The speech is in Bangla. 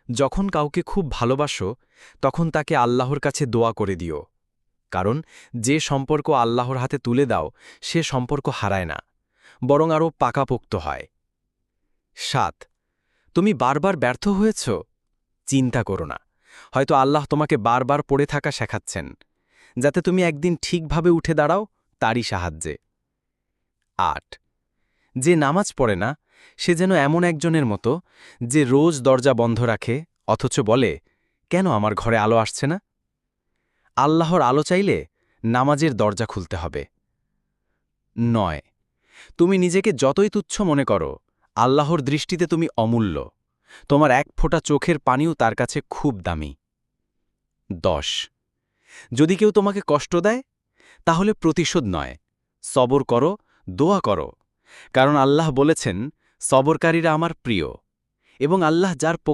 যখন কাউকে খুব ভালোবাসো তখন তাকে আল্লাহর কাছে দোয়া করে দিও, কারণ যে সম্পর্ক আল্লাহর হাতে তুলে দাও সে সম্পর্ক হারায় না, বরং আরও পাকাপোক্ত হয়। ৭। তুমি বারবার ব্যর্থ হয়েছ? চিন্তা করো না, হয়তো আল্লাহ তোমাকে বারবার পড়ে থাকা শেখাচ্ছেন, যাতে তুমি একদিন ঠিকভাবে উঠে দাঁড়াও তারই সাহায্যে। ৮। যে নামাজ পড়ে না সে যেন এমন একজনের মতো যে রোজ দরজা বন্ধ রাখে অথচ বলে, কেন আমার ঘরে আলো আসছে না? আল্লাহর আলো চাইলে নামাজের দরজা খুলতে হবে। ৯। তুমি নিজেকে যতই তুচ্ছ মনে করো, আল্লাহর দৃষ্টিতে তুমি অমূল্য। তোমার এক ফোঁটা চোখের পানিও তার কাছে খুব দামি। ১০। যদি কেউ তোমাকে কষ্ট দেয়, তাহলে প্রতিশোধ নয়, সবর করো, দোয়া করো, কারণ আল্লাহ বলেছেন, সবরকারীরা আমার প্রিয়, এবং আল্লাহ যার পক্ষ